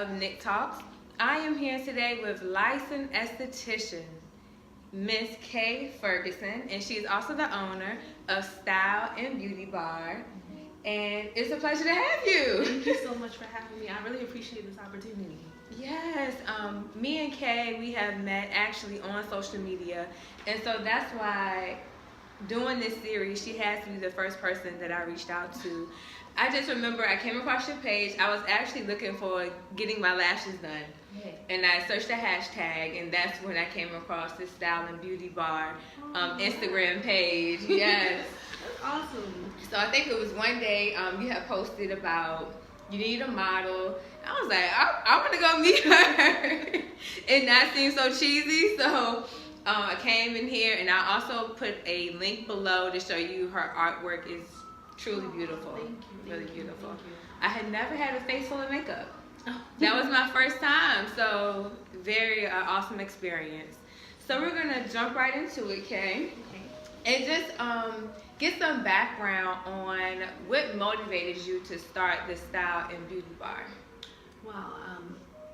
of NikTalks. I am here today with licensed esthetician Miss Kay Ferguson, and she's also the owner of Style and Beauty Bar. And it's a pleasure to have you. Thank you so much for having me. I really appreciate this opportunity. Yes, me and Kay, we have met actually on social media, and so that's why doing this series, she has to be the first person that I reached out to. I just remember I came across your page. I was actually looking for getting my lashes done. Hey. And I searched the hashtag, and that's when I came across this Style and Beauty Bar Instagram page. Yes. That's awesome. So I think it was one day you had posted about you need a model. I was like, I want to go meet her. And that seemed so cheesy. So I came in here, and I also put a link below to show you her artwork is truly beautiful. Thank you. Really beautiful. Thank you. I had never had a face full of makeup. Oh. That was my first time, so very awesome experience. So we're gonna jump right into it, Kay, and just get some background on what motivated you to start the Style and Beauty Bar. Wow.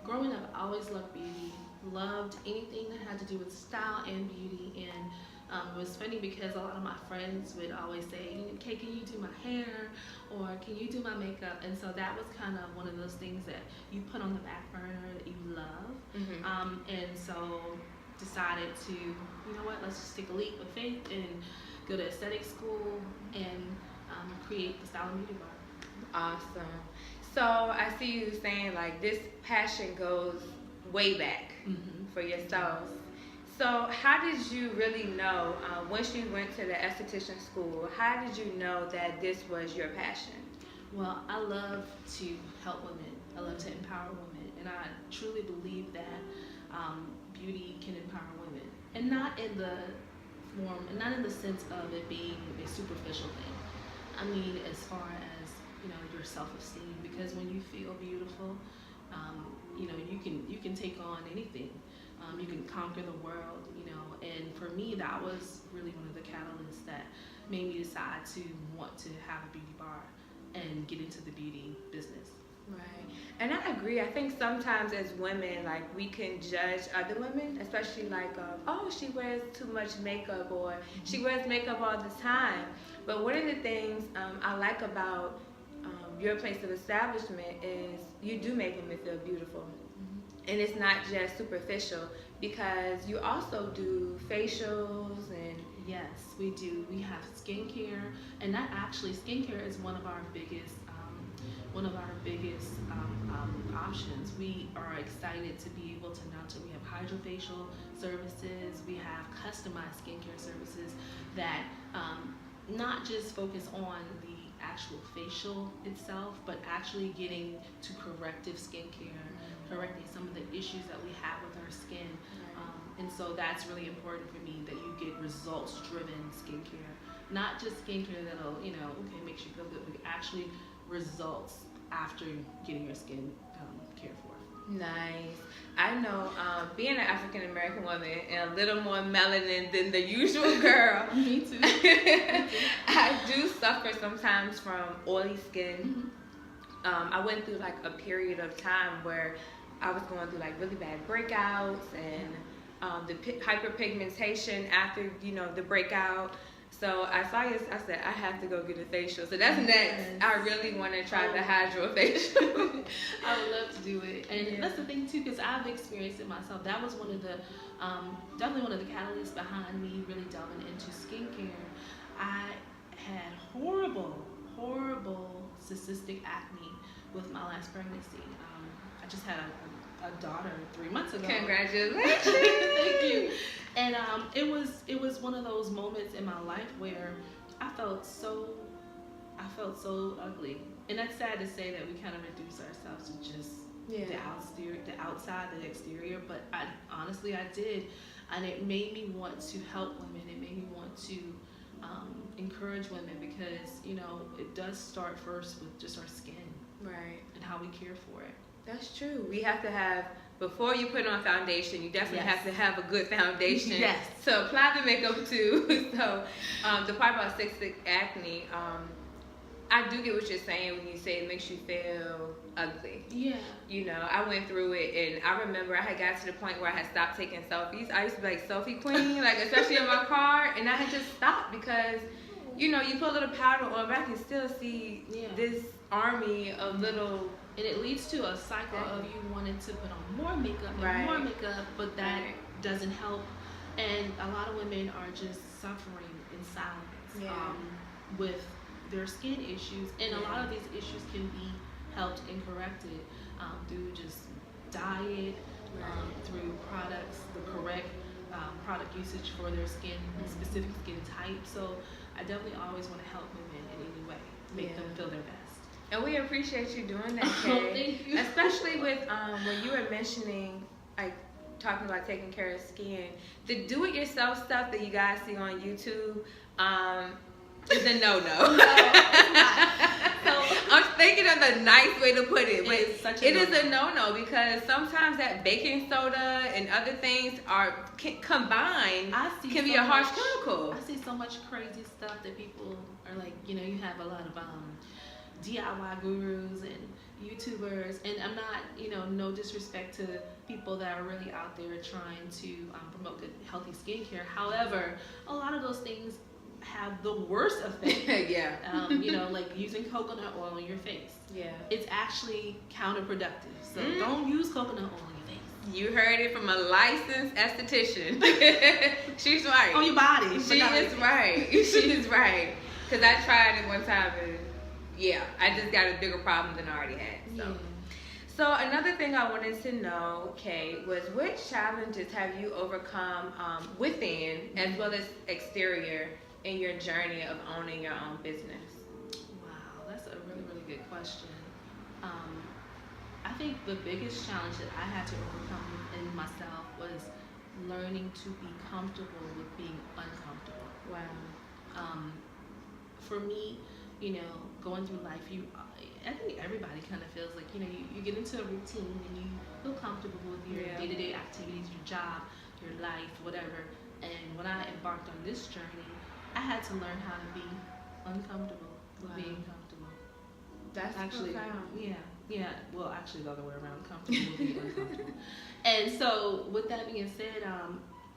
Growing up, I always loved beauty. Loved anything that had to do with style and beauty. And it was funny because a lot of my friends would always say, "Kay, can you do my hair?" or "Can you do my makeup?" And so that was kind of one of those things that you put on the back burner that you love. And so decided to, you know what, let's just take a leap of faith and go to aesthetic school and create the Style and Beauty Bar. Awesome. So I see you saying like this passion goes way back for yourself. So how did you really know, once you went to the esthetician school, how did you know that this was your passion? Well, I love to help women. I love to empower women. And I truly believe that beauty can empower women. And not in the form, and not in the sense of it being a superficial thing. I mean, as far as, your self-esteem, because when you feel beautiful, you can take on anything. You can conquer the world, and for me, that was really one of the catalysts that made me decide to want to have a beauty bar and get into the beauty business. Right. And I agree. I think sometimes as women, like, we can judge other women, especially like, oh, she wears too much makeup, or she wears makeup all the time. But one of the things I like about your place of establishment is you do make women feel beautiful. And it's not just superficial, because you also do facials and... Yes, we do. We have skincare, and that actually, skincare is one of our biggest options. We are excited to be able to announce that we have hydrofacial services. We have customized skincare services that not just focus on the actual facial itself, but actually getting to corrective skincare, correcting some of the issues that we have with our skin. And so that's really important for me, that you get results-driven skincare, not just skincare that'll, makes you feel good, but actually results after getting your skin cared for. Nice. I know, being an African American woman and a little more melanin than the usual girl. Me too. I do suffer sometimes from oily skin. I went through like a period of time where I was going through like really bad breakouts and the hyperpigmentation after the breakup. So I saw you, I said, I have to go get a facial. So that's next. I really want to try the hydrofacial. I would love to do it. And that's the thing too, because I've experienced it myself. That was one of the, definitely one of the catalysts behind me really delving into skincare. I had horrible cystic acne with my last pregnancy. I just had a daughter 3 months ago. Congratulations. Thank you. And it was one of those moments in my life where I felt so ugly. And that's sad to say that we kind of reduce ourselves to just the outside, the exterior. But honestly, I did. And it made me want to help women. It made me want to encourage women, because, it does start first with just our skin. Right. And how we care for it. That's true. We have to have, before you put on foundation, you definitely have to have a good foundation to apply the makeup to. So the part about cystic acne, I do get what you're saying when you say it makes you feel ugly. Yeah. You know, I went through it, and I remember I had got to the point where I had stopped taking selfies. I used to be like selfie queen, like especially in my car, and I had just stopped because, you know, you put a little powder on, but I can still see this army of little. And it leads to a cycle of you wanting to put on more makeup and more makeup, but that doesn't help. And a lot of women are just suffering in silence with their skin issues. And a lot of these issues can be helped and corrected through just diet, through products, the correct product usage for their skin, specific skin type. So I definitely always want to help women in any way, make them feel their best. And we appreciate you doing that, Kay. Oh, thank you. Especially with when you were mentioning, like, talking about taking care of skin. The do-it-yourself stuff that you guys see on YouTube is a no-no. No, it's not. So, I'm thinking of the nice way to put it, but it is a no-no because sometimes that baking soda and other things combined can be a harsh chemical. I see so much crazy stuff that people are like, you know, you have a lot of DIY gurus and YouTubers, and I'm not, you know, no disrespect to people that are really out there trying to promote good, healthy skincare. However, a lot of those things have the worst effect. You know, like using coconut oil on your face. Yeah. It's actually counterproductive. So don't use coconut oil on your face. You heard it from a licensed esthetician. She's right. On your body. She is right. She is right. Because I tried it one time and I just got a bigger problem than I already had. So another thing I wanted to know, Kay, was what challenges have you overcome within as well as exterior in your journey of owning your own business? Wow, that's a really, really good question. I think the biggest challenge that I had to overcome in myself was learning to be comfortable with being uncomfortable. Wow. For me, you know, going through life, I think everybody kind of feels like, you know, you get into a routine and you feel comfortable with your day-to-day activities, your job, your life, whatever. And when I embarked on this journey, I had to learn how to be uncomfortable with being comfortable. That's actually profound. Yeah. Well, actually the other way around, comfortable with being uncomfortable. And so with that being said,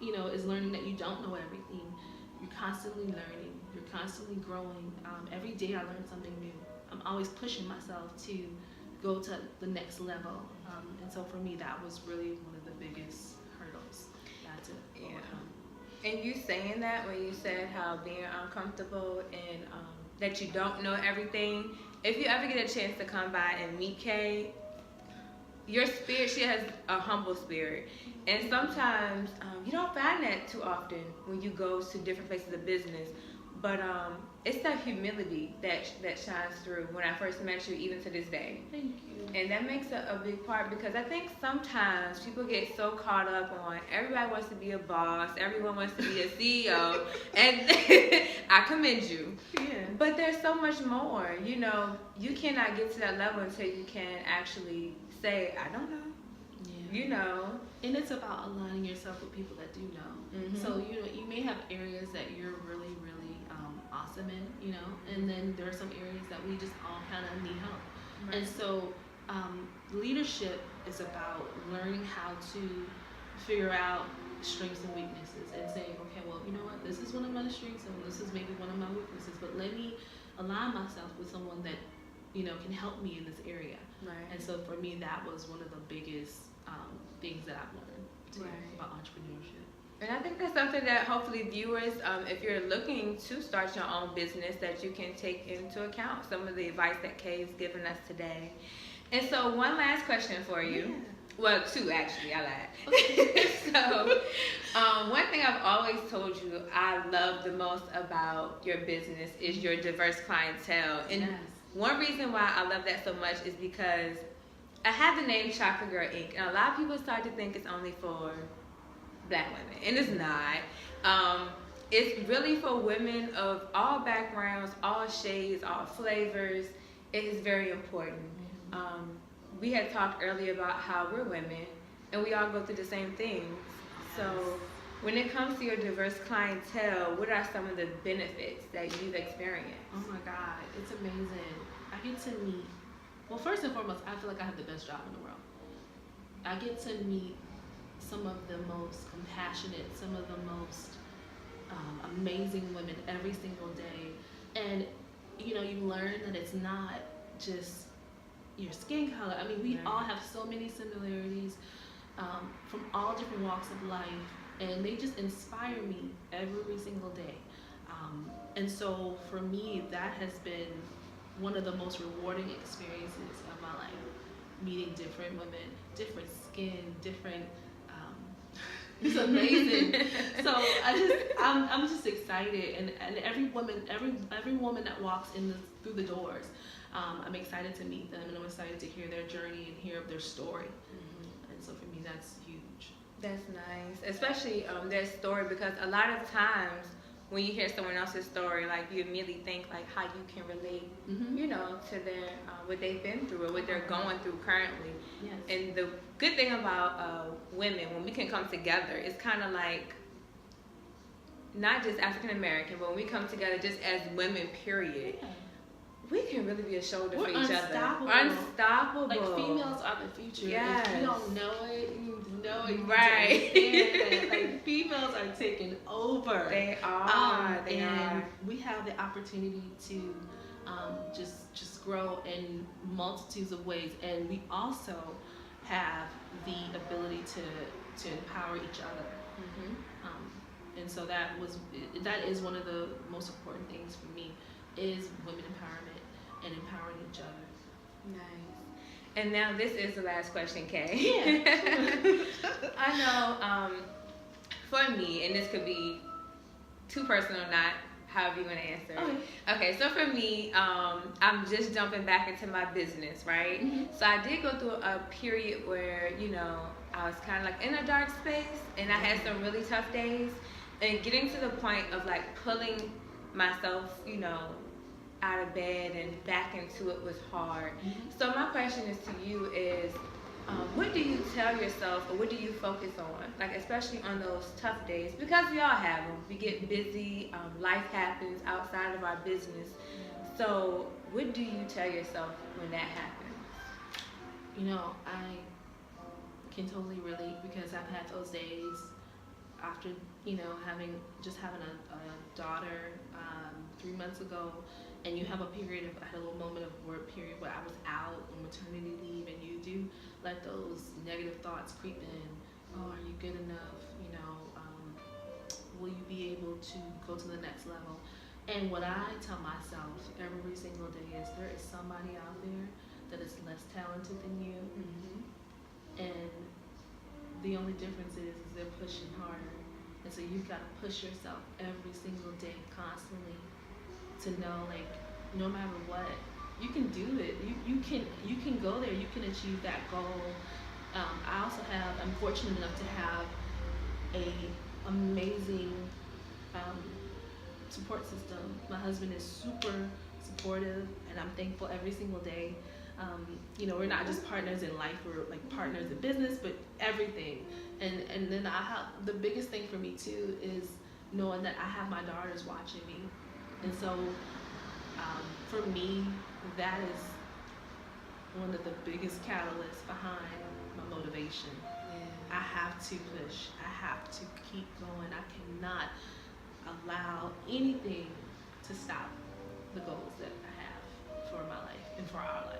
you know, is learning that you don't know everything. You're constantly learning. You're constantly growing. Every day I learn something new. I'm always pushing myself to go to the next level. And so for me, that was really one of the biggest hurdles that I had to overcome. And you saying that when you said how being uncomfortable and that you don't know everything, if you ever get a chance to come by and meet Kay, your spirit, she has a humble spirit. And sometimes you don't find that too often when you go to different places of business. But it's that humility that shines through when I first met you, even to this day. Thank you. And that makes a big part because I think sometimes people get so caught up on everybody wants to be a boss, everyone wants to be a CEO, and I commend you. Yeah. But there's so much more. You know, you cannot get to that level until you can actually say, I don't know. Yeah. You know. And it's about aligning yourself with people that do know. Mm-hmm. So, you know, you may have areas that you're really, really awesome in, you know, and then there are some areas that we just all kind of need help. Right. And so leadership is about learning how to figure out strengths and weaknesses and saying, okay, well, you know what, this is one of my strengths and this is maybe one of my weaknesses, but let me align myself with someone that, you know, can help me in this area. Right. And so for me, that was one of the biggest things that I've learned about entrepreneurship. And I think that's something that hopefully viewers, if you're looking to start your own business, that you can take into account some of the advice that Kay's given us today. And so one last question for you. Yeah. Well, two actually, I lied. Okay. So one thing I've always told you I love the most about your business is your diverse clientele. And one reason why I love that so much is because I have the name Chocolate Girl Inc. And a lot of people start to think it's only for Black women, and it's not. It's really for women of all backgrounds, all shades, all flavors. It is very important. We had talked earlier about how we're women and we all go through the same things. So When it comes to your diverse clientele, what are some of the benefits that you've experienced? Oh my God, it's amazing. I get to meet, well, first and foremost, I feel like I have the best job in the world. I get to meet some of the most compassionate, some of the most amazing women every single day. And, you know, you learn that it's not just your skin color. I mean, we Right. all have so many similarities from all different walks of life, and they just inspire me every single day. And so for me, that has been one of the most rewarding experiences of my life. Meeting different women, different skin, different. It's amazing. So I'm just excited, and every woman that walks through the doors, I'm excited to meet them, and I'm excited to hear their journey and hear their story. Mm-hmm. And so for me, that's huge. That's nice, especially their story, because a lot of times when you hear someone else's story, like you immediately think like how you can relate, Mm-hmm. you know, to their what they've been through or what they're going through currently. Yes. And the good thing about women, when we can come together, it's kind of like not just African American, but when we come together just as women, period. Yeah. We can really be a shoulder We're for each unstoppable. other. Unstoppable. Like females are the future. Yes. If you don't know it, you know it. You Right. understand that. Like females are taking over. They are. And we have the opportunity to just grow in multitudes of ways, and we also have the ability to empower each other. Mm-hmm. And so that is one of the most important things for me, is women empowerment and empowering each other. Nice. And now this is the last question, Kay. Yeah. I know for me, and this could be too personal or not, however you want to answer. Okay, so for me, I'm just jumping back into my business, right? Mm-hmm. So I did go through a period where, you know, I was kind of like in a dark space, and I had some really tough days, and getting to the point of like pulling myself, you know, out of bed and back into it was hard. Mm-hmm. So my question is to you is, what do you tell yourself, or what do you focus on, like especially on those tough days? Because we all have them. We get busy, life happens outside of our business. So what do you tell yourself when that happens? You know, I can totally relate, because I've had those days after, you know, having a daughter 3 months ago, and you have I had a little moment of work period where I was out on maternity leave, and you do let those negative thoughts creep in. Oh, are you good enough? You know, will you be able to go to the next level? And what I tell myself every single day is, there is somebody out there that is less talented than you, and the only difference is they're pushing harder. And so you've got to push yourself every single day, constantly, to know, like, no matter what, you can do it. You can go there. You can achieve that goal. I'm fortunate enough to have a amazing support system. My husband is super supportive, and I'm thankful every single day. You know, we're not just partners in life, we're like partners in business, but everything. And then the biggest thing for me too is knowing that I have my daughters watching me. And so for me, that is one of the biggest catalysts behind my motivation. Yeah. I have to push. I have to keep going. I cannot allow anything to stop the goals that I have for my life and for our life.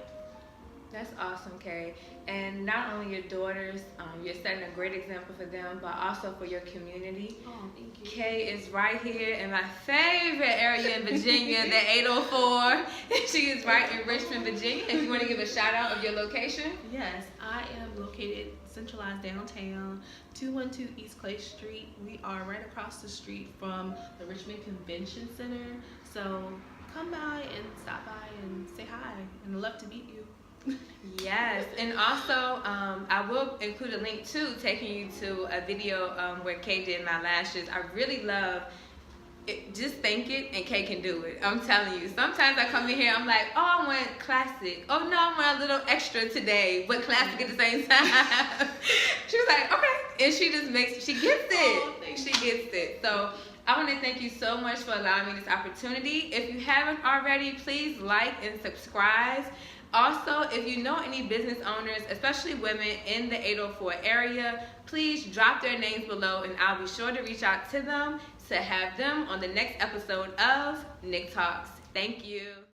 That's awesome, Kay. And not only your daughters, you're setting a great example for them, but also for your community. Oh, thank you. Kay is right here in my favorite area in Virginia, the 804. She is right in Richmond, Virginia. If you want to give a shout out of your location. Yes, I am located centralized downtown, 212 East Clay Street. We are right across the street from the Richmond Convention Center. So come by and stop by and say hi, and I'd love to meet you. Yes, and also I will include a link too, taking you to a video where Kay did my lashes. I really love it. Just think it, and Kay can do it. I'm telling you. Sometimes I come in here, I'm like, oh, I want classic. Oh no, I want a little extra today, but classic at the same time. She was like, okay. And she gets it. Oh, She gets it. So I want to thank you so much for allowing me this opportunity. If you haven't already, please like and subscribe. Also, if you know any business owners, especially women in the 804 area, please drop their names below and I'll be sure to reach out to them to have them on the next episode of NikTalks. Thank you.